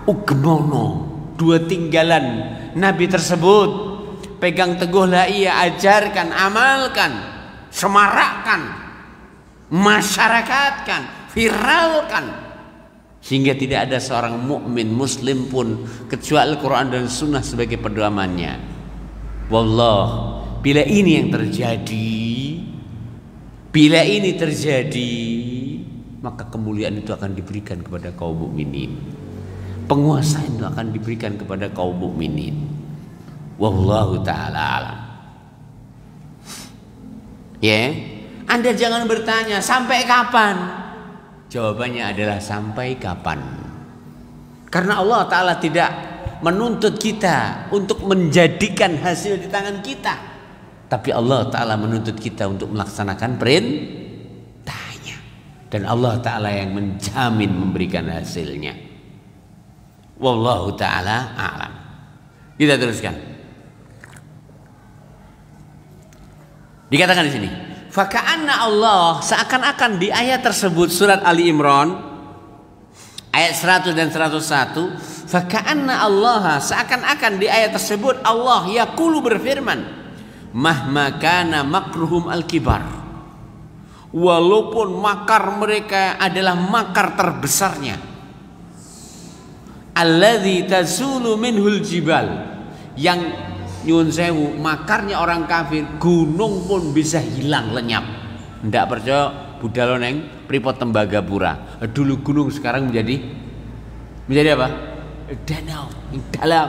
Ugmono, dua tinggalan Nabi tersebut, pegang teguhlah ia, ajarkan, amalkan, semarakkan, masyarakatkan, viralkan, sehingga tidak ada seorang mukmin muslim pun kecuali Al-Quran dan Sunnah sebagai pedomannya. Wallah, bila ini yang terjadi, bila ini terjadi, maka kemuliaan itu akan diberikan kepada kaum mukminin. Penguasa itu akan diberikan kepada kaum mukminin. Wallahu ta'ala alam. Ya, Anda jangan bertanya sampai kapan. Jawabannya adalah sampai kapan. Karena Allah Ta'ala tidak menuntut kita untuk menjadikan hasil di tangan kita, tapi Allah Ta'ala menuntut kita untuk melaksanakan perintahnya. Dan Allah Ta'ala yang menjamin memberikan hasilnya. Wallahu ta'ala a'lam. Kita teruskan. Dikatakan di sini, faka'anna Allah, seakan-akan di ayat tersebut surat Ali Imran ayat 100 dan 101, faka'anna Allah, seakan-akan di ayat tersebut Allah yaqulu berfirman, mahma kana makruhum al-kibar, walaupun makar mereka adalah makar terbesarnya, alladzi tazulu minhul jibal, yang nyun sewu makarnya orang kafir, gunung pun bisa hilang lenyap. Ndak percaya budal neng Pripot Tembagapura, dulu gunung sekarang menjadi apa? Danau yang dalam.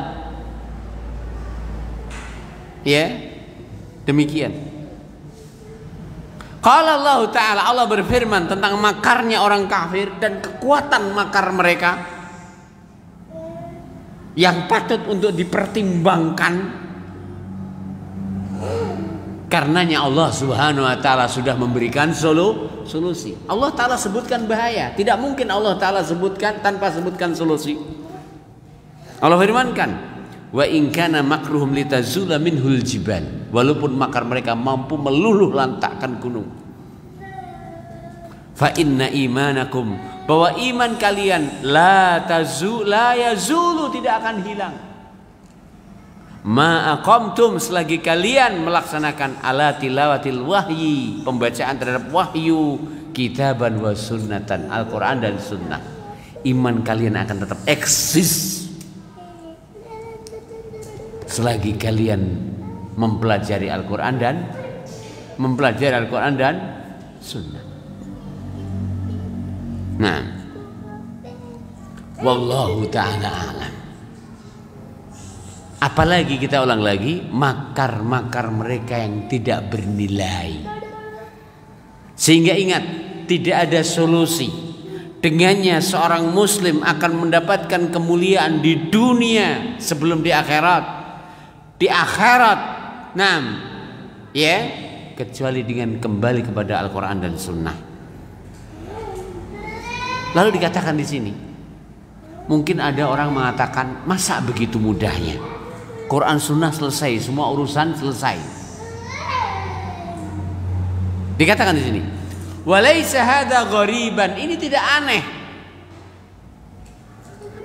Ya, demikian. Qala Allah Ta'ala, Allah berfirman tentang makarnya orang kafir dan kekuatan makar mereka yang patut untuk dipertimbangkan. Karenanya Allah Subhanahu wa Ta'ala sudah memberikan solusi. Allah Ta'ala sebutkan bahaya, tidak mungkin Allah Ta'ala sebutkan tanpa sebutkan solusi. Allah firmankan, wa in kana makruhum litazula minhul jibal, walaupun makar mereka mampu meluluh lantakkan gunung. Fa inna imanakum, bahwa iman kalian la yazulu, tidak akan hilang. Ma aqamtum, selagi kalian melaksanakan ala tilawatil wahyi, pembacaan terhadap wahyu, kitaban wa sunnatan, Al-Quran dan sunnah, iman kalian akan tetap eksis selagi kalian mempelajari Al-Quran dan sunnah. Nah, wallahu ta'ala alam. Apalagi kita ulang lagi, makar-makar mereka yang tidak bernilai. Sehingga ingat, tidak ada solusi dengannya seorang muslim akan mendapatkan kemuliaan di dunia sebelum di akhirat. Di akhirat, kecuali dengan kembali kepada Al-Quran dan Sunnah. Lalu dikatakan di sini, mungkin ada orang mengatakan, masa begitu mudahnya? Quran Sunnah selesai, semua urusan selesai. Dikatakan di sini, walaisa hadza ghariban, ini tidak aneh.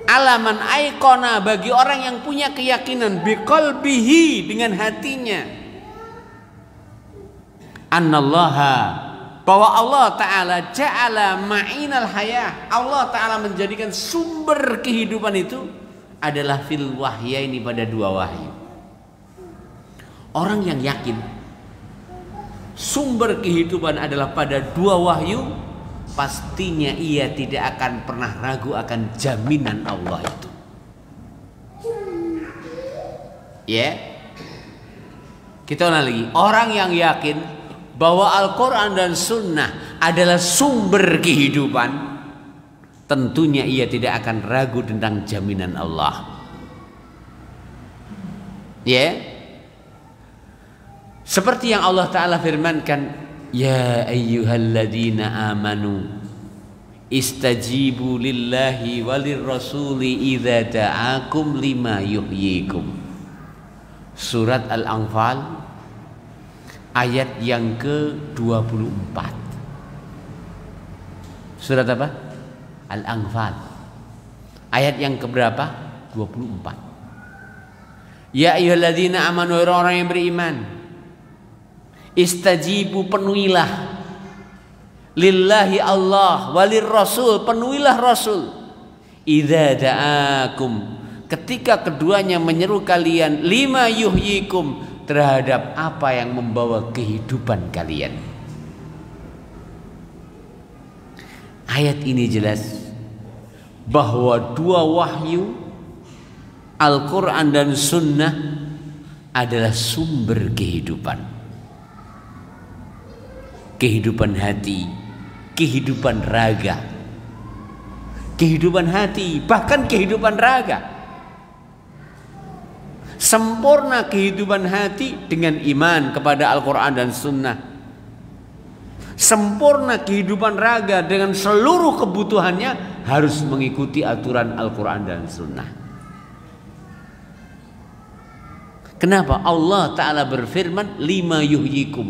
Alaman aikona, bagi orang yang punya keyakinan biqalbihi, dengan hatinya, annallaha, bahwa Allah Ta'ala ja'ala ma'inal hayah, Allah Ta'ala menjadikan sumber kehidupan itu adalah fil wahyaini, pada dua wahyu. Orang yang yakin sumber kehidupan adalah pada dua wahyu, pastinya ia tidak akan pernah ragu akan jaminan Allah itu. Kita ulang lagi, orang yang yakin bahwa Al-Quran dan Sunnah adalah sumber kehidupan, tentunya ia tidak akan ragu tentang jaminan Allah. Ya. Seperti yang Allah Ta'ala firmankan, ya ayyuhalladzina amanu istajibu lillahi walir rasuli idza da'akum lima yuhyikum. Surat Al-Anfal ayat yang ke-24. Surat apa? Al-Anfal ayat yang keberapa? 24. Ya ayyuhalladzina amanu, orang-orang yang beriman, istajibu, penuhilah, lillahi Allah, walir rasul, penuhilah rasul, idza da'akum, ketika keduanya menyeru kalian, lima yuhyikum, terhadap apa yang membawa kehidupan kalian. Ayat ini jelas bahwa dua wahyu, Al-Quran dan Sunnah, adalah sumber kehidupan. Kehidupan hati, kehidupan raga, kehidupan hati, bahkan kehidupan raga. Sempurna kehidupan hati dengan iman kepada Al-Quran dan Sunnah. Sempurna kehidupan raga dengan seluruh kebutuhannya harus mengikuti aturan Al-Quran dan Sunnah. Kenapa Allah Ta'ala berfirman lima yuhyikum?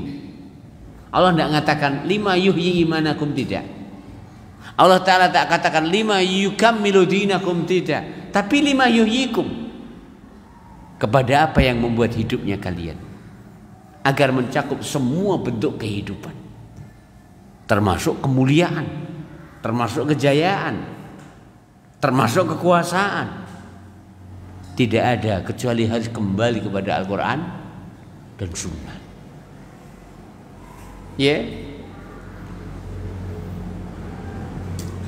Allah tidak mengatakan lima yuhyi imanakum, tidak. Allah Ta'ala tak katakan lima yukammilu dinakum, tidak. Tapi lima yuhyikum, kepada apa yang membuat hidupnya kalian, agar mencakup semua bentuk kehidupan, termasuk kemuliaan, termasuk kejayaan, termasuk kekuasaan. Tidak ada kecuali harus kembali kepada Al-Quran dan Sunnah. Ya.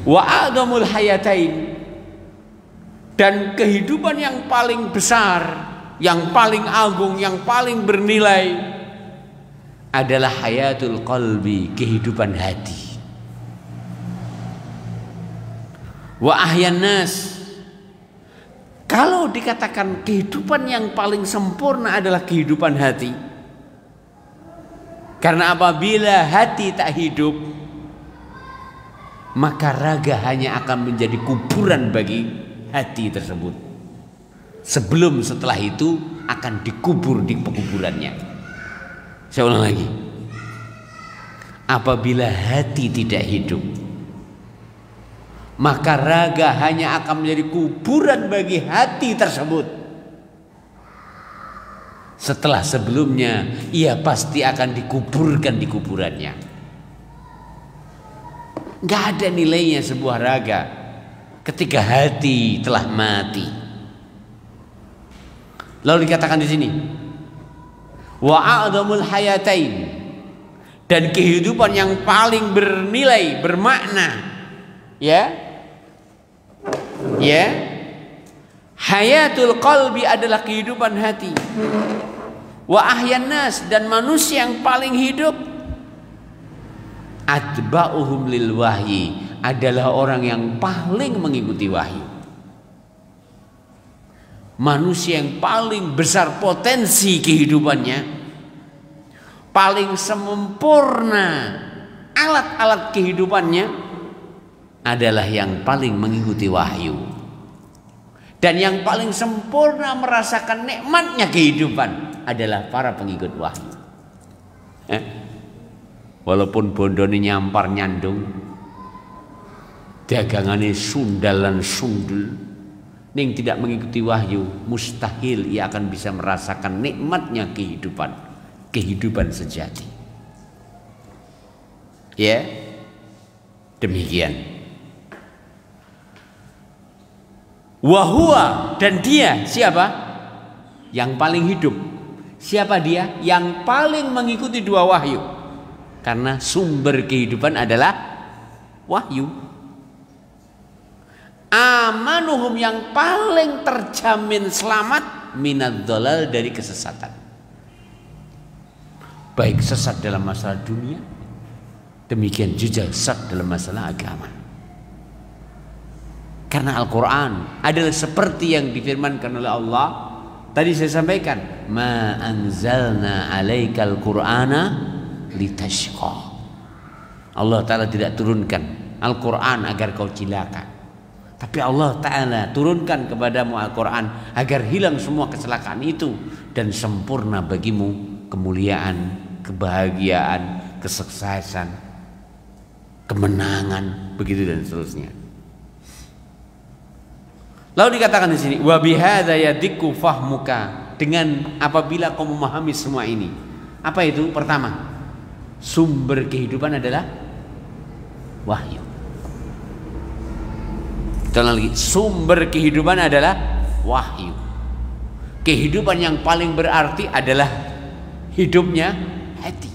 Wa a'dhamul hayatain, dan kehidupan yang paling besar, yang paling agung, yang paling bernilai adalah hayatul qalbi, kehidupan hati. Wa ahyan nas, kalau dikatakan kehidupan yang paling sempurna adalah kehidupan hati, karena apabila hati tak hidup, maka raga hanya akan menjadi kuburan bagi hati tersebut. Sebelum setelah itu akan dikubur di pekuburannya. Saya ulang lagi. Apabila hati tidak hidup, maka raga hanya akan menjadi kuburan bagi hati tersebut. Setelah sebelumnya ia pasti akan dikuburkan di kuburannya. Gak ada nilainya sebuah raga ketika hati telah mati. Lalu dikatakan di sini, wa a'dhamul hayatain, dan kehidupan yang paling bernilai, bermakna, ya, hayatul qalbi adalah kehidupan hati. Wa ahyan nas, dan manusia yang paling hidup, atba'uhum lil wahyi, adalah orang yang paling mengikuti wahyu. Manusia yang paling besar potensi kehidupannya, paling sempurna alat-alat kehidupannya, adalah yang paling mengikuti wahyu. Dan yang paling sempurna merasakan nikmatnya kehidupan adalah para pengikut wahyu. Walaupun bondone nyampar nyandung, dagangane sundalan sundul, ning tidak mengikuti wahyu, mustahil ia akan bisa merasakan nikmatnya kehidupan, kehidupan sejati. Ya, demikian. Wahua, dan dia siapa? Yang paling hidup. Siapa dia? Yang paling mengikuti dua wahyu. Karena sumber kehidupan adalah wahyu. Amanuhum, yang paling terjamin selamat, minad dhalal, dari kesesatan. Baik sesat dalam masalah dunia, demikian juga sesat dalam masalah agama. Karena Al-Quran adalah seperti yang difirmankan oleh Allah, Tadi saya sampaikan, ma anzalna 'alaikal qur'ana litashqa. Allah Ta'ala tidak turunkan Al-Quran agar kau cilaka, tapi Allah Ta'ala turunkan kepadamu Al-Quran agar hilang semua kecelakaan itu dan sempurna bagimu kemuliaan, kebahagiaan, kesuksesan, kemenangan, begitu dan seterusnya. Lalu dikatakan di sini, wa bihadza yadikku fahmuka, dengan apabila kau memahami semua ini. Apa itu? Pertama, sumber kehidupan adalah wahyu. Kita lagi, sumber kehidupan adalah wahyu. Kehidupan yang paling berarti adalah hidupnya hati.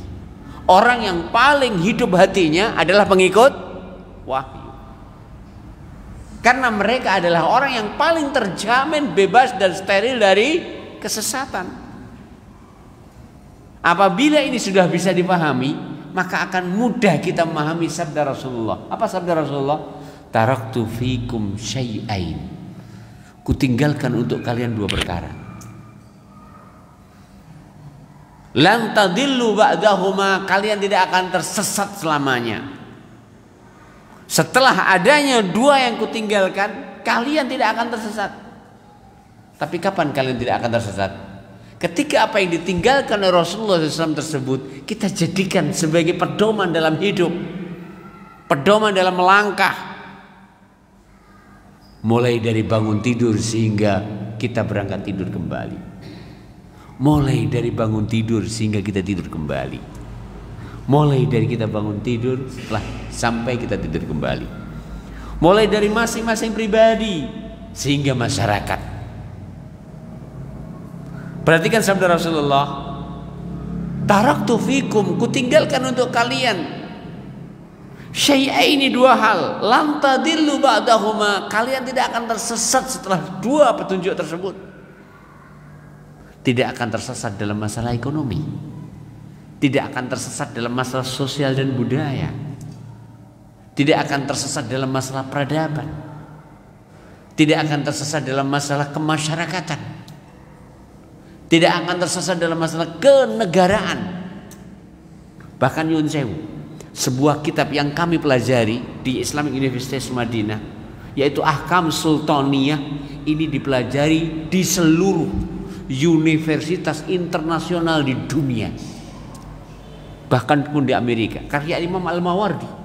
Orang yang paling hidup hatinya adalah pengikut wahyu. Karena mereka adalah orang yang paling terjamin bebas dan steril dari kesesatan. Apabila ini sudah bisa dipahami, maka akan mudah kita memahami sabda Rasulullah. Apa sabda Rasulullah? Taraktu fikum syai'ain. Kutinggalkan untuk kalian dua perkara. Lan tadillu ba'dahuma, kalian tidak akan tersesat selamanya. Setelah adanya dua yang kutinggalkan, kalian tidak akan tersesat. Tapi kapan kalian tidak akan tersesat? Ketika apa yang ditinggalkan oleh Rasulullah SAW tersebut kita jadikan sebagai pedoman dalam hidup, pedoman dalam melangkah, mulai dari bangun tidur sehingga kita berangkat tidur kembali, mulai dari bangun tidur sehingga kita tidur kembali, mulai dari kita bangun tidur setelah sampai kita tidur kembali, mulai dari masing-masing pribadi sehingga masyarakat. Perhatikan sabda Rasulullah, taraktu fikum, kutinggalkan untuk kalian syai'aini, dua hal, lan tadillu ba'dahuma, kalian tidak akan tersesat setelah dua petunjuk tersebut. Tidak akan tersesat dalam masalah ekonomi, tidak akan tersesat dalam masalah sosial dan budaya, tidak akan tersesat dalam masalah peradaban, tidak akan tersesat dalam masalah kemasyarakatan, tidak akan tersesat dalam masalah kenegaraan. Bahkan Yun Sewu, sebuah kitab yang kami pelajari di Islamic University Madinah, yaitu Ahkam Sultaniyah, ini dipelajari di seluruh universitas internasional di dunia, bahkan pun di Amerika, karya Imam Al-Mawardi.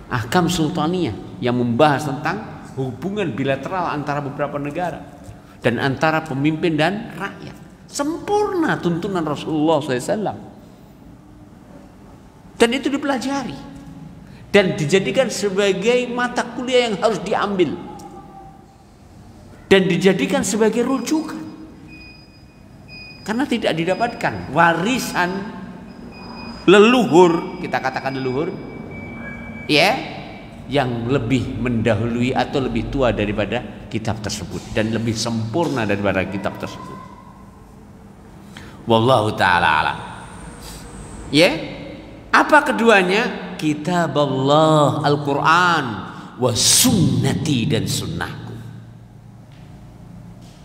Ahkam Sultaniyah yang membahas tentang hubungan bilateral antara beberapa negara dan antara pemimpin dan rakyat. Sempurna tuntunan Rasulullah SAW. Dan itu dipelajari dan dijadikan sebagai mata kuliah yang harus diambil dan dijadikan sebagai rujukan, karena tidak didapatkan warisan leluhur, kita katakan leluhur, ya, yang lebih mendahului atau lebih tua daripada kitab tersebut dan lebih sempurna daripada kitab tersebut. Wallahu ta'ala alam. Ya, apa keduanya? Kitab Allah, Al-Quran, wa sunnati, dan sunnahku.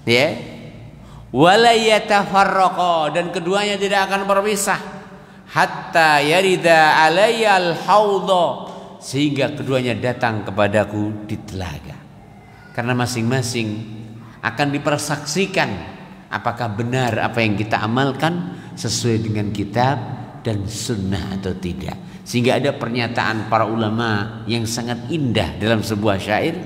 Ya, wala yatafarraqa, dan keduanya tidak akan berpisah, hatta yarida alayyal haudha, sehingga keduanya datang kepadaku di telaga. Karena masing-masing akan dipersaksikan apakah benar apa yang kita amalkan sesuai dengan kitab dan sunnah atau tidak. Sehingga ada pernyataan para ulama yang sangat indah dalam sebuah syair,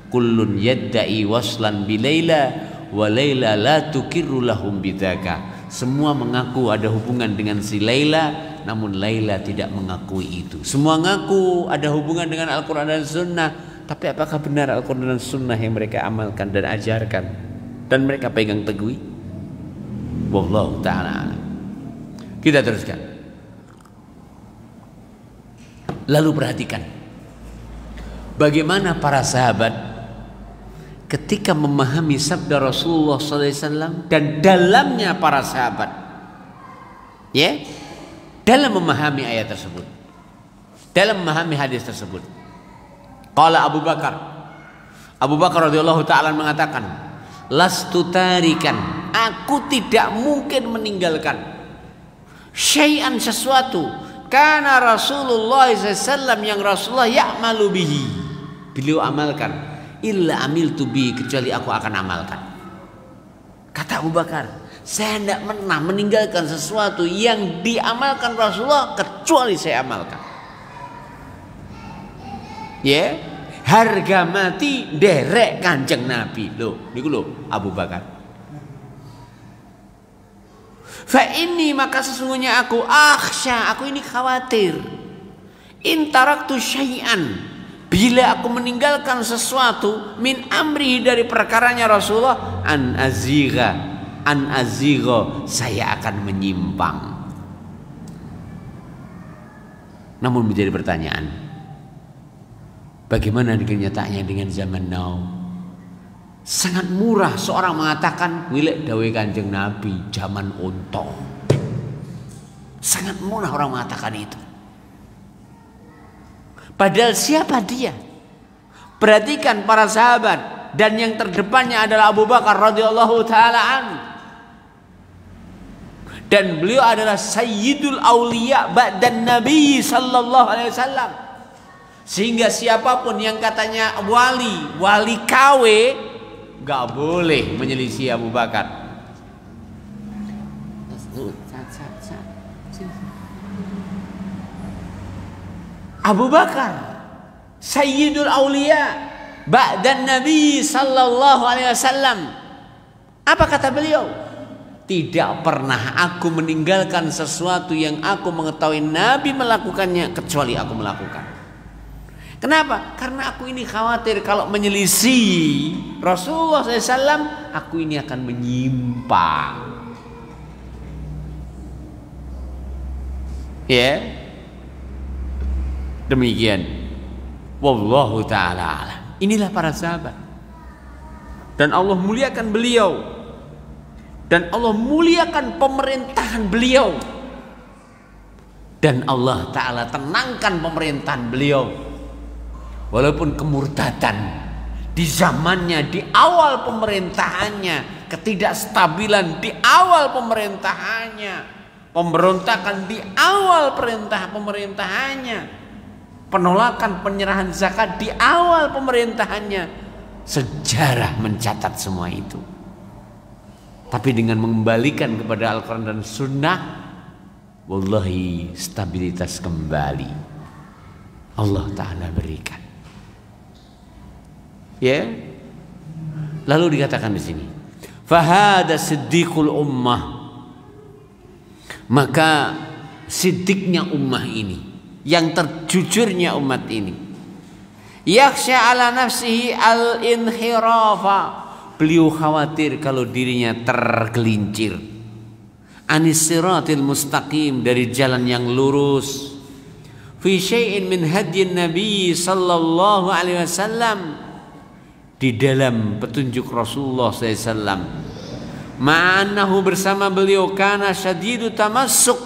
kullun yadda'i waslan bilaila wa laila la tukirru lahum bidzaka. Semua mengaku ada hubungan dengan si Laila, namun Laila tidak mengakui itu. Semua ngaku ada hubungan dengan Al-Quran dan Sunnah, tapi apakah benar Al-Quran dan Sunnah yang mereka amalkan dan ajarkan dan mereka pegang teguh? Wallahu ta'ala. Kita teruskan. Lalu perhatikan bagaimana para sahabat ketika memahami sabda Rasulullah SAW dan dalamnya para sahabat, ya, dalam memahami ayat tersebut, dalam memahami hadis tersebut. Qala Abu Bakar radhiyallahu ta'ala mengatakan, lastu tarikan, aku tidak mungkin meninggalkan syai'an sesuatu karena Rasulullah SAW yang Rasulullah ya'malu bihi, beliau amalkan, illa amiltu bi, kecuali aku akan amalkan. Kata Abu Bakar, saya tidak pernah meninggalkan sesuatu yang diamalkan Rasulullah kecuali saya amalkan. Ya, harga mati derek Kanjeng Nabi. Loh, niku lho Abu Bakar. Fa ini, maka sesungguhnya aku akhsha, aku ini khawatir. In taraktu syai'an, bila aku meninggalkan sesuatu min amri, dari perkaranya Rasulullah, an azigha, saya akan menyimpang. Namun menjadi pertanyaan, bagaimana kenyataannya dengan zaman now? Sangat murah seorang mengatakan wilayah dawe Kanjeng Nabi zaman unta. Sangat murah orang mengatakan itu. Padahal siapa dia? Perhatikan para sahabat, dan yang terdepannya adalah Abu Bakar radhiyallahu taala anhu. Dan beliau adalah sayyidul auliya ba'dan Nabi sallallahu alaihi wasallam. Sehingga siapapun yang katanya wali KW gak boleh menyelisih Abu Bakar. Abu Bakar sayyidul auliya ba'dan Nabi sallallahu alaihi wasallam. Apa kata beliau? Tidak pernah aku meninggalkan sesuatu yang aku mengetahui Nabi melakukannya kecuali aku melakukan. Kenapa? Karena aku ini khawatir kalau menyelisih Rasulullah SAW, aku ini akan menyimpang. Ya, demikian. Wallahu ta'ala alam. Inilah para sahabat. Dan Allah muliakan beliau. Dan Allah muliakan pemerintahan beliau. Dan Allah Ta'ala tenangkan pemerintahan beliau. Walaupun kemurtadan di zamannya, di awal pemerintahannya, ketidakstabilan di awal pemerintahannya, pemberontakan di awal pemerintahannya, penolakan penyerahan zakat di awal pemerintahannya, sejarah mencatat semua itu. Tapi dengan mengembalikan kepada Al-Quran dan Sunnah, wallahi stabilitas kembali Allah Ta'ala berikan. Ya, lalu dikatakan di sini, fahada siddiqul ummah, maka siddiqnya ummah ini, yang terjujurnya umat ini, yakhsha ala nafsihi al-inhirafa, beliau khawatir kalau dirinya tergelincir, anis siratil mustaqim, dari jalan yang lurus, fi syai'in min hadyin Nabi sallallahu alaihi wasallam, di dalam petunjuk Rasulullah SAW. Ma'anahu, bersama beliau, kana syadidu tamassuk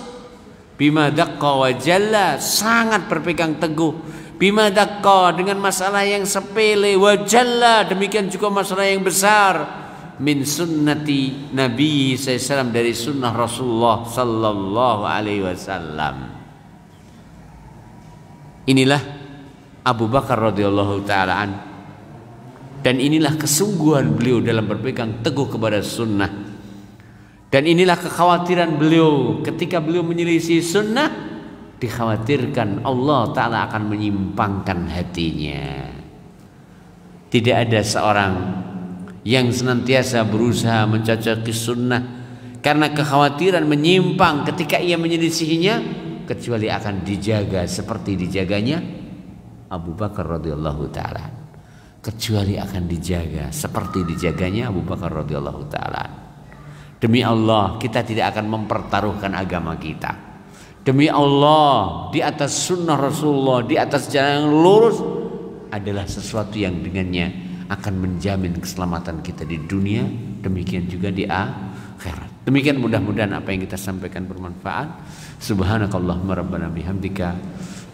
bima daqqa wa jalla, sangat berpegang teguh bima daqqa, dengan masalah yang sepele, wa jalla, demikian juga masalah yang besar, min sunnati Nabi SAW, dari sunnah Rasulullah sallallahu alaihi wasallam. Inilah Abu Bakar radhiyallahu taala anhu. Dan inilah kesungguhan beliau dalam berpegang teguh kepada sunnah. Dan inilah kekhawatiran beliau ketika beliau menyelisih sunnah, dikhawatirkan Allah Ta'ala akan menyimpangkan hatinya. Tidak ada seorang yang senantiasa berusaha mencocoki sunnah karena kekhawatiran menyimpang ketika ia menyelisihinya, kecuali akan dijaga seperti dijaganya Abu Bakar radhiyallahu ta'ala, kecuali akan dijaga seperti dijaganya Abu Bakar radhiyallahu ta'ala. Demi Allah, kita tidak akan mempertaruhkan agama kita. Demi Allah, di atas sunnah Rasulullah, di atas jalan yang lurus adalah sesuatu yang dengannya akan menjamin keselamatan kita di dunia, demikian juga di akhirat. Demikian, mudah-mudahan apa yang kita sampaikan bermanfaat. Subhanakallahumma rabbana bihamdika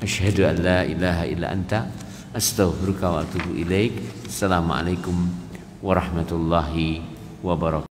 asyhadu an la ilaha illa anta astaghfiruka wa atubu ilaik. Assalamualaikum warahmatullahi wabarakatuh.